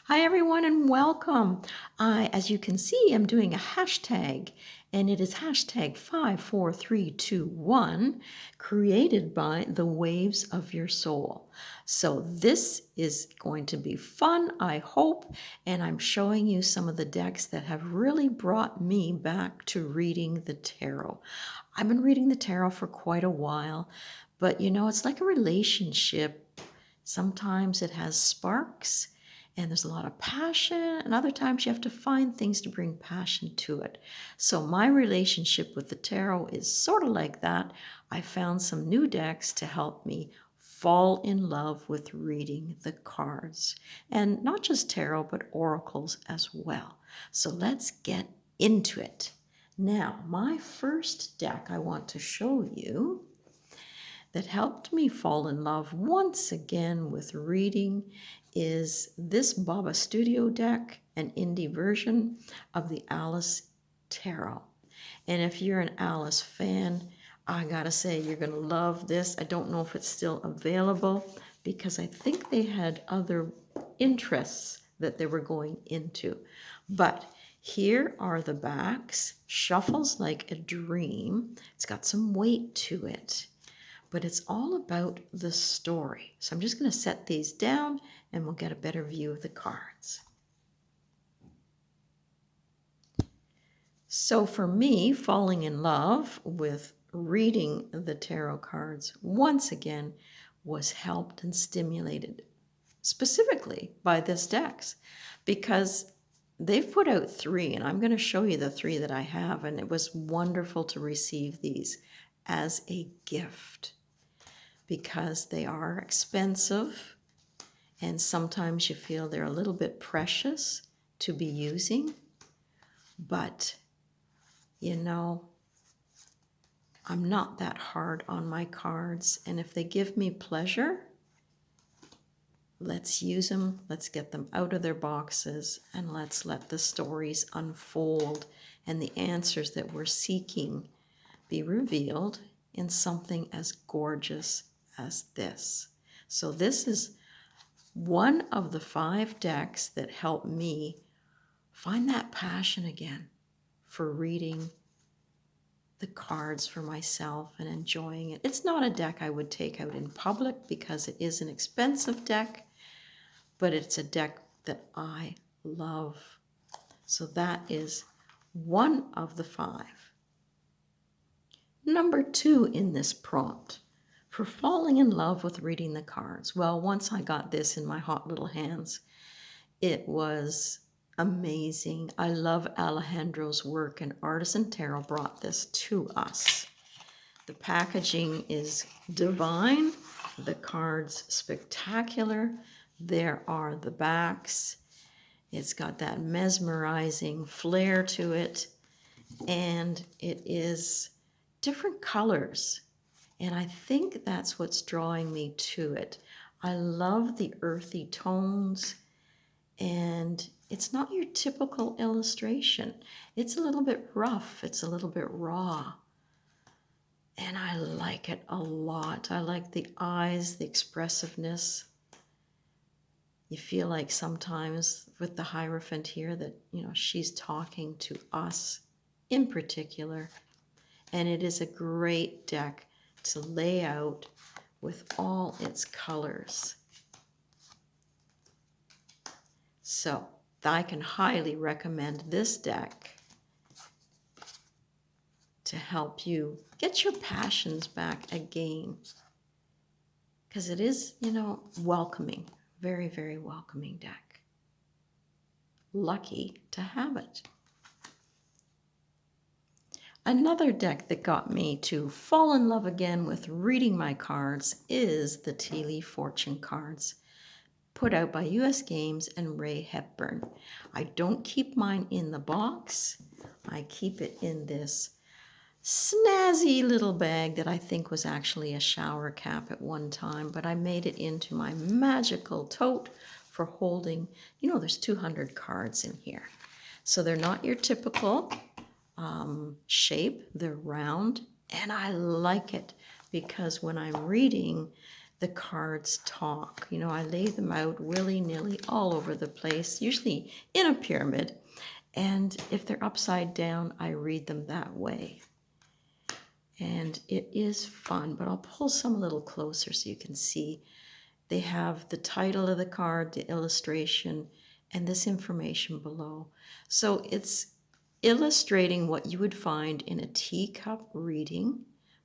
Hi everyone and welcome. As you can see, I'm doing a hashtag and it is hashtag 54321 created by the waves of your soul. So this is going to be fun, I hope, and I'm showing you some of the decks that have really brought me back to reading the tarot. I've been reading the tarot for quite a while, but it's like a relationship. Sometimes it has sparks and there's a lot of passion, and other times you have to find things to bring passion to it. So my relationship with the tarot is sort of like that. I found some new decks to help me fall in love with reading the cards, and not just tarot, but oracles as well. So let's get into it. Now, my first deck I want to show you that helped me fall in love once again with reading is this Baba Studio deck, an indie version of the Alice Tarot. And if you're an Alice fan, I gotta say you're gonna love this. I don't know if it's still available because I think they had other interests that they were going into. But here are the backs. Shuffles like a dream. It's got some weight to it, but it's all about the story. So I'm just going to set these down and we'll get a better view of the cards. So for me, falling in love with reading the tarot cards once again was helped and stimulated specifically by this decks, because they've put out 3, and I'm going to show you the 3 that I have, and it was wonderful to receive these as a gift, because they are expensive and sometimes you feel they're a little bit precious to be using. But, I'm not that hard on my cards, and if they give me pleasure, let's use them, let's get them out of their boxes, and let's let the stories unfold and the answers that we're seeking be revealed in something as gorgeous as this. So this is one of the 5 decks that helped me find that passion again for reading the cards for myself and enjoying it. It's not a deck I would take out in public because it is an expensive deck, but it's a deck that I love. So that is one of the 5. Number 2 in this prompt for falling in love with reading the cards. Well, once I got this in my hot little hands, it was amazing. I love Alejandro's work, and Artisan Tarot brought this to us. The packaging is divine, the cards spectacular. There are the backs. It's got that mesmerizing flair to it, and it is different colors. And I think that's what's drawing me to it. I love the earthy tones, and it's not your typical illustration. It's a little bit rough, it's a little bit raw, and I like it a lot. I like the eyes, the expressiveness. You feel like sometimes with the Hierophant here that, she's talking to us in particular. And it is a great deck to lay out with all its colors. So I can highly recommend this deck to help you get your passions back again, because it is, welcoming, very, very welcoming deck. Lucky to have it. Another deck that got me to fall in love again with reading my cards is the Tea Leaf Fortune cards, put out by US Games and Ray Hepburn. I don't keep mine in the box. I keep it in this snazzy little bag that I think was actually a shower cap at one time, but I made it into my magical tote for holding, there's 200 cards in here. So they're not your typical shape. They're round, and I like it because when I'm reading the cards talk. You know, I lay them out willy-nilly all over the place, usually in a pyramid. And if they're upside down, I read them that way. And it is fun, but I'll pull some a little closer so you can see. They have the title of the card, the illustration, and this information below. So it's illustrating what you would find in a teacup reading,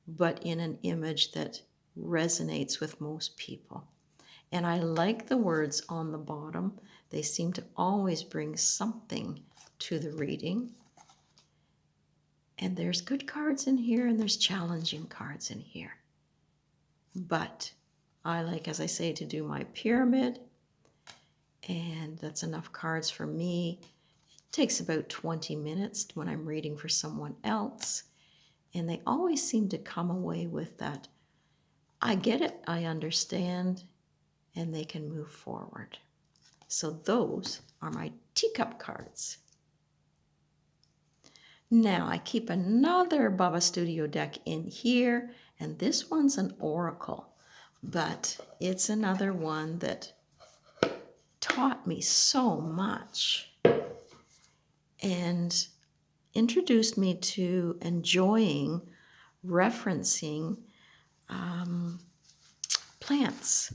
but in an image that resonates with most people. And I like the words on the bottom. They seem to always bring something to the reading. And there's good cards in here and there's challenging cards in here. But I like, as I say, to do my pyramid, and that's enough cards for me. It takes about 20 minutes when I'm reading for someone else. And they always seem to come away with that, I get it, I understand, and they can move forward. So those are my teacup cards. Now I keep another Baba Studio deck in here, and this one's an oracle, but it's another one that taught me so much and introduced me to enjoying referencing plants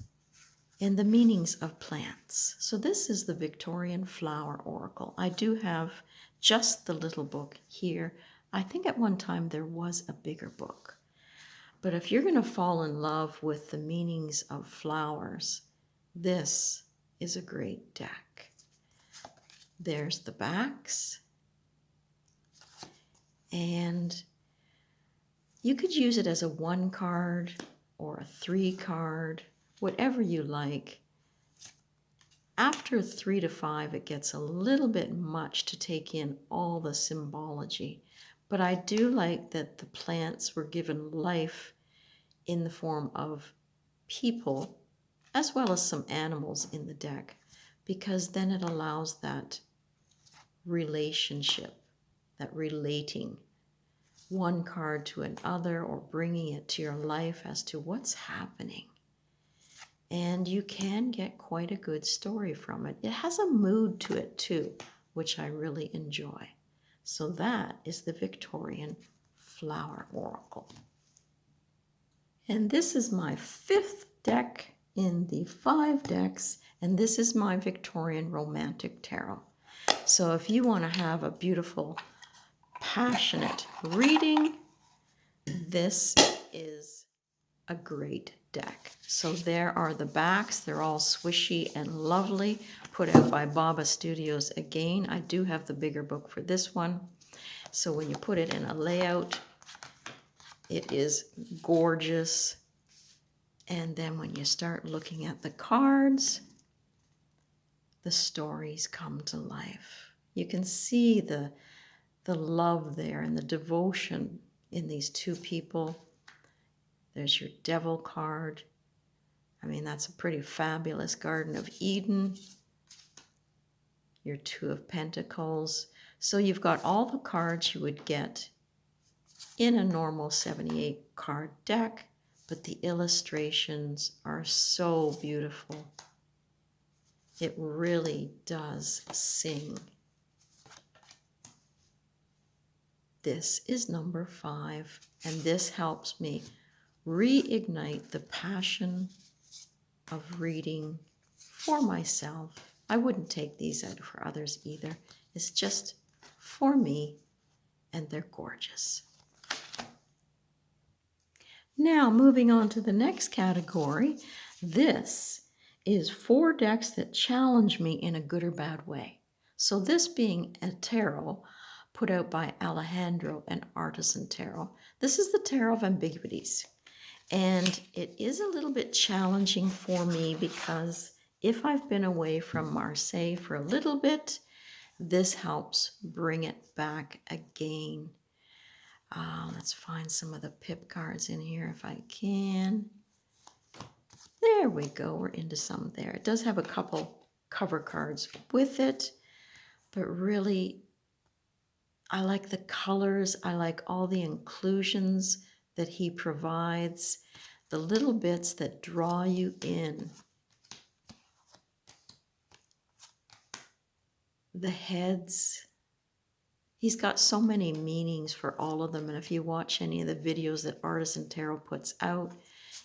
and the meanings of plants. So this is the Victorian Flower Oracle. I do have just the little book here. I think at one time there was a bigger book. But if you're going to fall in love with the meanings of flowers, this is a great deck. There's the backs. And you could use it as a 1 card or a 3 card, whatever you like. After 3 to 5, it gets a little bit much to take in all the symbology. But I do like that the plants were given life in the form of people, as well as some animals in the deck, because then it allows that relationship, that relating one card to another or bringing it to your life as to what's happening. And you can get quite a good story from it. It has a mood to it too, which I really enjoy. So that is the Victorian Flower Oracle. And this is my 5th deck in the 5 decks, and this is my Victorian Romantic Tarot. So if you want to have a beautiful, passionate reading, this is a great deck. So there are the backs. They're all swishy and lovely, put out by Baba Studios again. I do have the bigger book for this one. So when you put it in a layout, it is gorgeous. And then when you start looking at the cards, the stories come to life. You can see the love there and the devotion in these 2 people. There's your Devil card. I mean, that's a pretty fabulous Garden of Eden. Your 2 of Pentacles. So you've got all the cards you would get in a normal 78 card deck, but the illustrations are so beautiful. It really does sing. This is number 5, and this helps me reignite the passion of reading for myself. I wouldn't take these out for others either. It's just for me, and they're gorgeous. Now, moving on to the next category, this is 4 decks that challenge me in a good or bad way. So this being a tarot put out by Alejandro and Artisan Tarot. This is the Tarot of Ambiguities. And it is a little bit challenging for me because if I've been away from Marseille for a little bit, this helps bring it back again. Let's find some of the pip cards in here if I can. There we go, we're into some there. It does have a couple cover cards with it, but really, I like the colors. I like all the inclusions that he provides. the little bits that draw you in. The heads. He's got so many meanings for all of them, and if you watch any of the videos that Artisan Tarot puts out,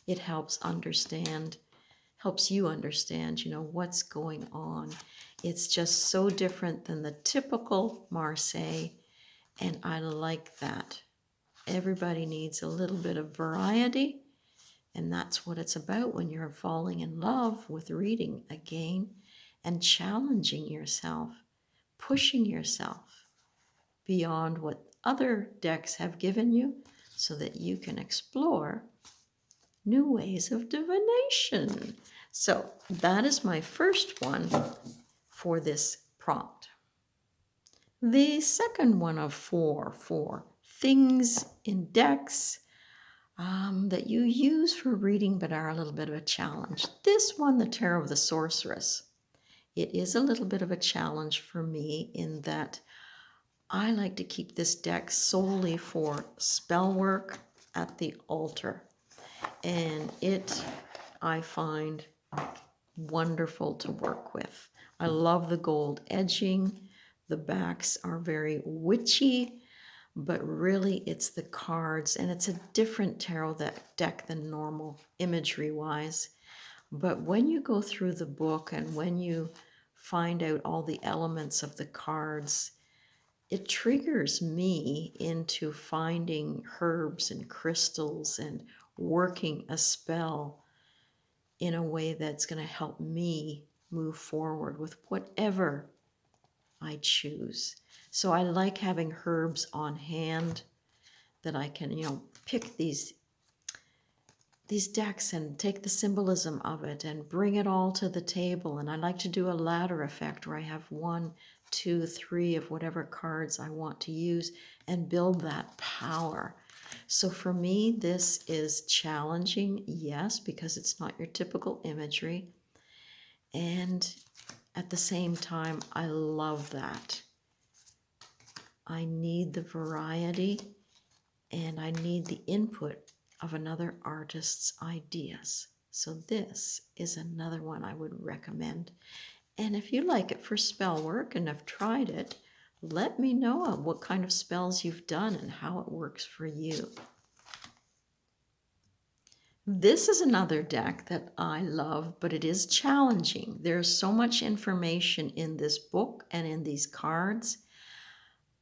it helps you understand, you know, what's going on. It's just so different than the typical Marseille, and I like that. Everybody needs a little bit of variety, and that's what it's about when you're falling in love with reading again and challenging yourself, pushing yourself beyond what other decks have given you so that you can explore new ways of divination. So that is my first one for this prompt. The second one of four for things in decks that you use for reading but are a little bit of a challenge. This one, the Tarot of the Sorceress. It is a little bit of a challenge for me in that I like to keep this deck solely for spell work at the altar. And it, I find, wonderful to work with. I love the gold edging. The backs are very witchy, but really it's the cards, and it's a different tarot deck than normal imagery-wise. But when you go through the book and when you find out all the elements of the cards, it triggers me into finding herbs and crystals and working a spell in a way that's going to help me move forward with whatever I choose. So I like having herbs on hand that I can, you know, pick these decks and take the symbolism of it and bring it all to the table. And I like to do a ladder effect where I have 1, 2, 3 of whatever cards I want to use and build that power. So for me, this is challenging, yes, because it's not your typical imagery. And at the same time, I love that. I need the variety and I need the input of another artist's ideas. So this is another one I would recommend. And if you like it for spell work and have tried it, let me know what kind of spells you've done and how it works for you. This is another deck that I love, but it is challenging. There's so much information in this book and in these cards.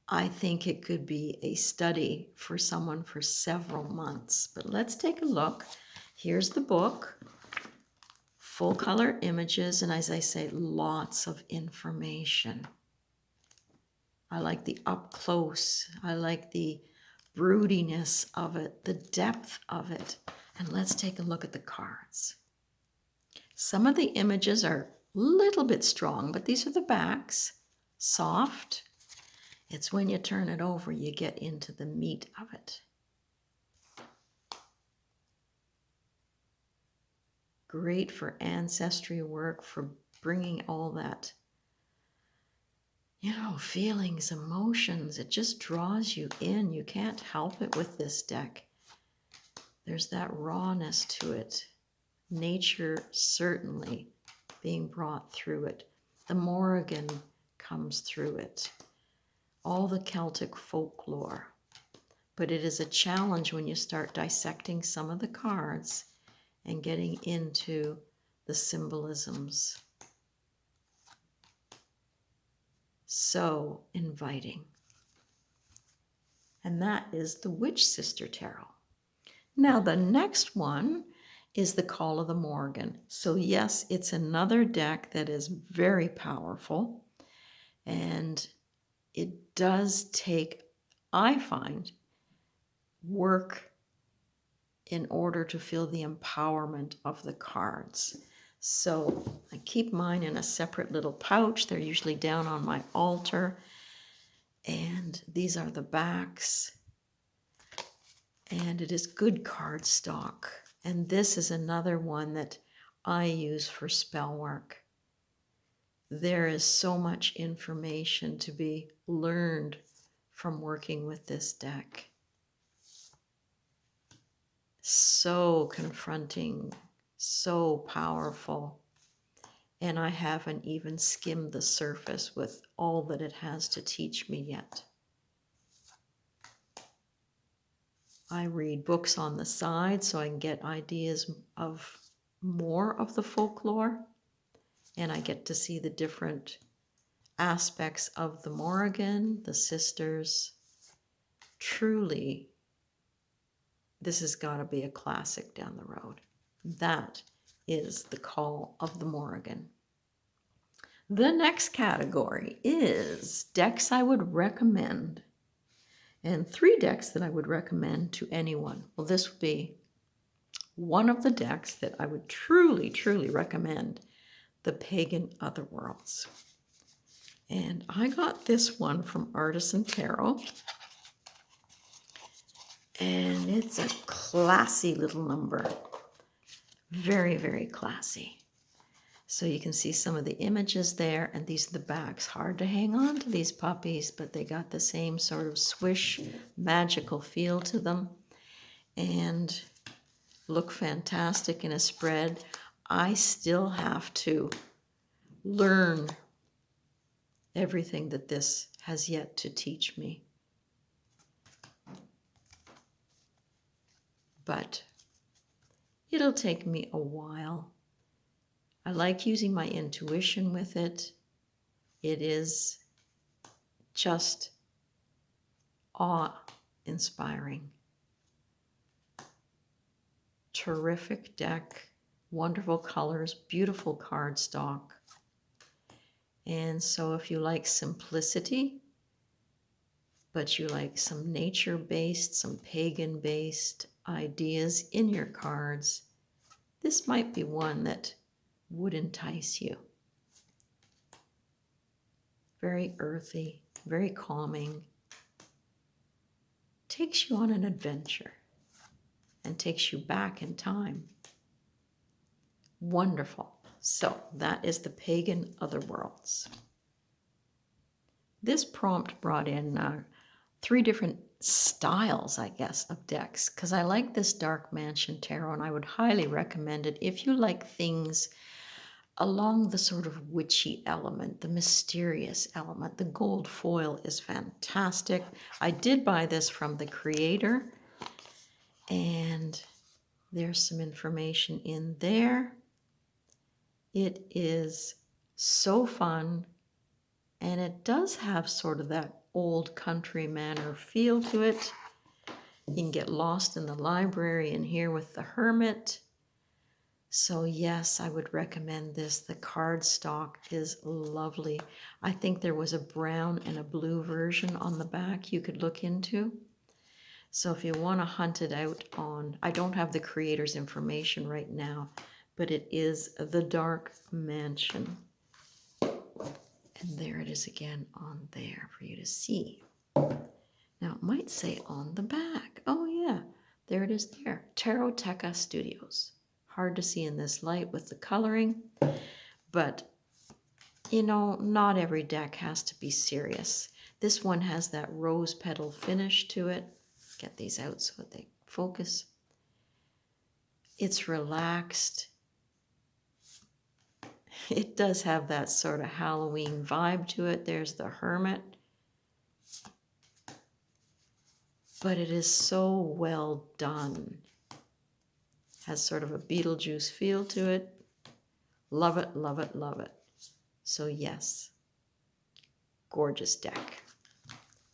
I think it could be a study for someone for several months. But let's take a look. Here's the book. Full color images, and as I say, lots of information. I like the up close. I like the broodiness of it, the depth of it. And let's take a look at the cards. Some of the images are a little bit strong, but these are the backs, soft. It's when you turn it over, you get into the meat of it. Great for ancestry work, for bringing all that, you know, feelings, emotions. It just draws you in. You can't help it with this deck. There's that rawness to it. Nature certainly being brought through it. The Morrigan comes through it. All the Celtic folklore. But it is a challenge when you start dissecting some of the cards and getting into the symbolisms. So inviting. And that is the Witch Sister Tarot. Now the next one is the Call of the Morrigan. So yes, it's another deck that is very powerful, and it does take, I find, work in order to feel the empowerment of the cards. So I keep mine in a separate little pouch. They're usually down on my altar. And these are the backs. And it is good cardstock. And this is another one that I use for spell work. There is so much information to be learned from working with this deck. So confronting, so powerful. And I haven't even skimmed the surface with all that it has to teach me yet. I read books on the side so I can get ideas of more of the folklore, and I get to see the different aspects of the Morrigan, the sisters. Truly, this has got to be a classic down the road. That is the call of the Morrigan. The next category is decks I would recommend. And 3 decks that I would recommend to anyone. Well, this would be one of the decks that I would truly, truly recommend, the Pagan Otherworlds. And I got this one from Artisan Tarot. And it's a classy little number. Very, very classy. So you can see some of the images there, and these are the backs. Hard to hang on to these puppies, but they got the same sort of swish, magical feel to them, and look fantastic in a spread. I still have to learn everything that this has yet to teach me. But it'll take me a while. I like using my intuition with it. It is just awe-inspiring. Terrific deck, wonderful colors, beautiful cardstock. And so if you like simplicity, but you like some nature-based, some pagan-based ideas in your cards, this might be one that would entice you. Very earthy, very calming. Takes you on an adventure and takes you back in time. Wonderful. So that is the Pagan Otherworlds. This prompt brought in 3 different styles, I guess, of decks, because I like this Dark Mansion Tarot, and I would highly recommend it if you like things along the sort of witchy element, the mysterious element. The gold foil is fantastic. I did buy this from the creator, and there's some information in there. It is so fun, and it does have sort of that old country manor feel to it. You can get lost in the library in here with the hermit. So yes, I would recommend this. The cardstock is lovely. I think there was a brown and a blue version on the back you could look into. So if you want to hunt it out on, I don't have the creator's information right now, but it is the Dark Mansion. And there it is again on there for you to see. Now it might say on the back. Oh yeah, there it is there. Taroteca Studios. Hard to see in this light with the coloring, but you know, not every deck has to be serious. This one has that rose petal finish to it. Get these out so that they focus. It's relaxed. It does have that sort of Halloween vibe to it. There's the hermit. But it is so well done. Has sort of a Beetlejuice feel to it. Love it, love it, love it. So yes, gorgeous deck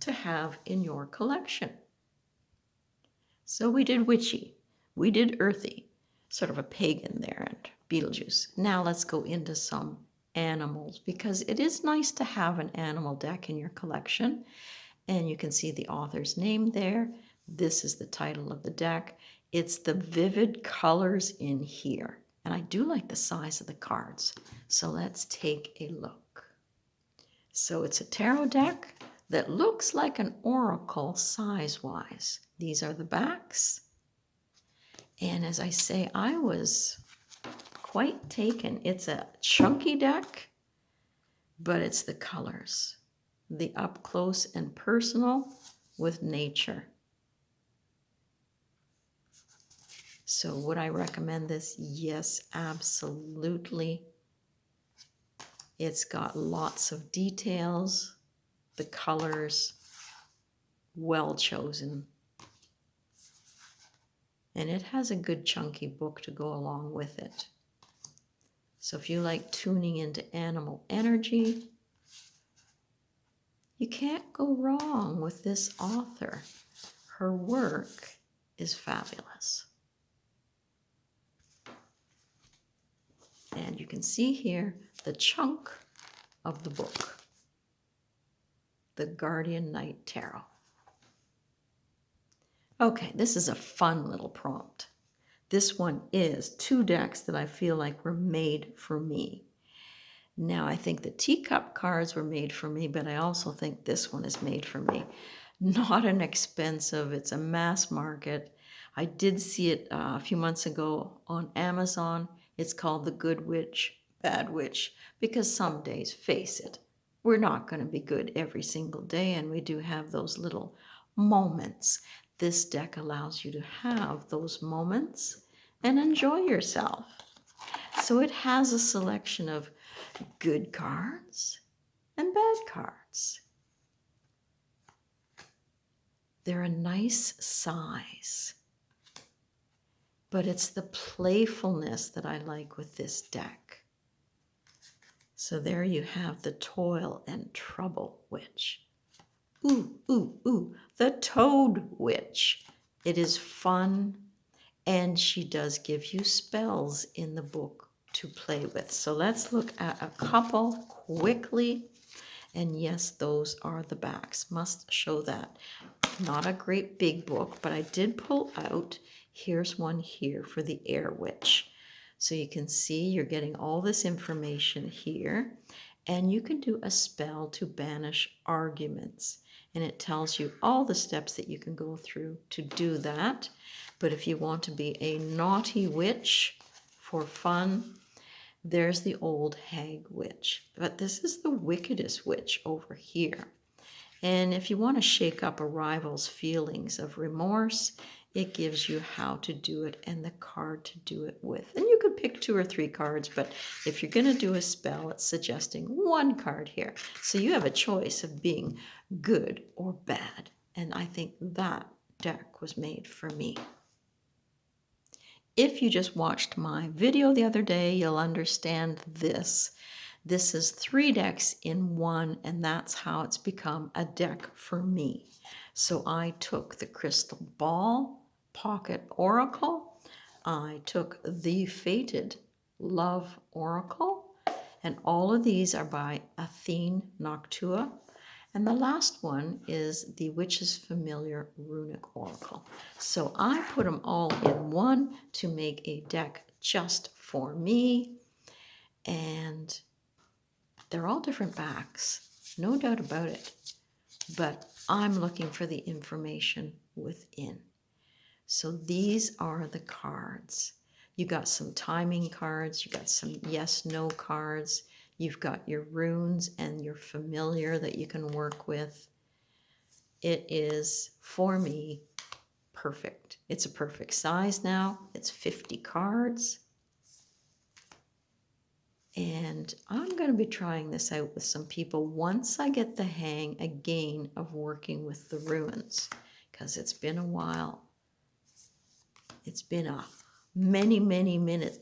to have in your collection. So we did witchy, we did earthy, sort of a pagan there, and Beetlejuice. Now let's go into some animals, because it is nice to have an animal deck in your collection. And you can see the author's name there. This is the title of the deck. It's the vivid colors in here. And I do like the size of the cards. So let's take a look. So it's a tarot deck that looks like an oracle size-wise. These are the backs. And as I say, I was quite taken. It's a chunky deck, but it's the colors. The up close and personal with nature. So would I recommend this? Yes, absolutely. It's got lots of details, the colors, well chosen. And it has a good chunky book to go along with it. So if you like tuning into animal energy, you can't go wrong with this author. Her work is fabulous. And you can see here the chunk of the book, the Guardian Knight Tarot. Okay, this is a fun little prompt. This one is 2 decks that I feel like were made for me. Now, I think the teacup cards were made for me, but I also think this one is made for me. Not an expensive, it's a mass market. I did see it a few months ago on Amazon. It's called The Good Witch, Bad Witch, because some days, face it, we're not going to be good every single day, and we do have those little moments. This deck allows you to have those moments and enjoy yourself. So it has a selection of good cards and bad cards. They're a nice size, but it's the playfulness that I like with this deck. So there you have the Toil and Trouble Witch. Ooh, ooh, ooh, the Toad Witch. It is fun, and she does give you spells in the book to play with. So let's look at a couple quickly. And yes, those are the backs. Must show that. Not a great big book, but I did pull out. Here's one here for the Air Witch. So you can see you're getting all this information here. And you can do a spell to banish arguments. And it tells you all the steps that you can go through to do that. But if you want to be a naughty witch for fun, there's the old hag witch. But this is the wickedest witch over here. And if you want to shake up a rival's feelings of remorse, it gives you how to do it and the card to do it with. And you could pick 2 or 3 cards, but if you're going to do a spell, it's suggesting 1 card here. So you have a choice of being good or bad. And I think that deck was made for me. If you just watched my video the other day, you'll understand this. This is 3 decks in one, and that's how it's become a deck for me. So I took the Crystal Ball Pocket Oracle. I took the Fated Love Oracle. And all of these are by Athene Noctua. And the last one is the Witch's Familiar Runic Oracle. So I put them all in one to make a deck just for me. And they're all different backs, no doubt about it. But I'm looking for the information within. So these are the cards. You got some timing cards, you got some yes/no cards. You've got your runes and your familiar that you can work with. It is, for me, perfect. It's a perfect size now. It's 50 cards. And I'm going to be trying this out with some people once I get the hang again of working with the runes, because it's been a while. It's been a many minutes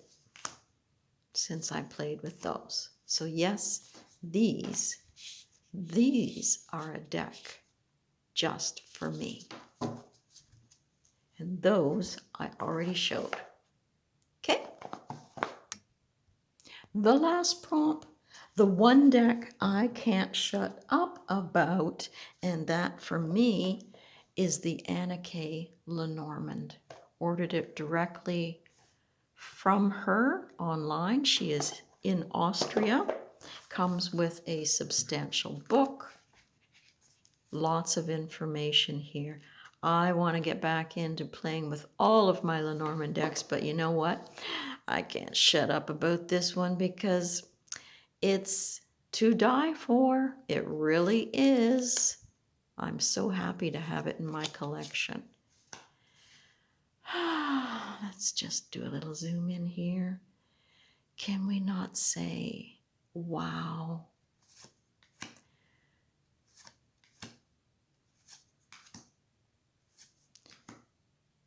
since I played with those. So yes, these are a deck just for me. And those I already showed. Okay. The last prompt, the one deck I can't shut up about, and that for me is the K Lenorand. Ordered it directly from her online. She is in Austria. Comes with a substantial book. Lots of information here. I want to get back into playing with all of my Lenormand decks, but you know what? I can't shut up about this one because it's to die for. It really is. I'm so happy to have it in my collection. Let's just do a little zoom in here. Can we not say, wow?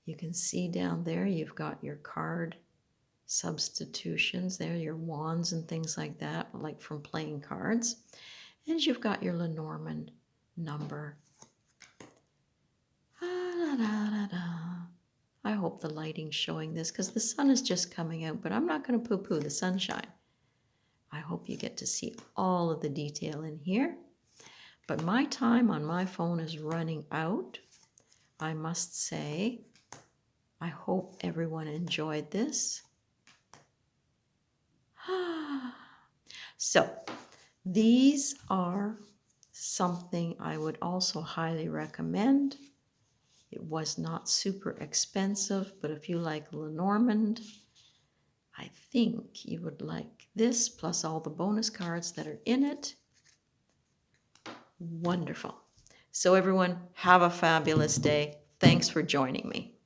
You can see down there, you've got your card substitutions there, your wands and things like that, like from playing cards. And you've got your Lenormand number. I hope the lighting's showing this because the sun is just coming out, but I'm not going to poo-poo the sunshine. I hope you get to see all of the detail in here. But my time on my phone is running out. I must say, I hope everyone enjoyed this. So, these are something I would also highly recommend. It was not super expensive, but if you like Lenormand, I think you would like this, plus all the bonus cards that are in it. Wonderful. So everyone, have a fabulous day. Thanks for joining me.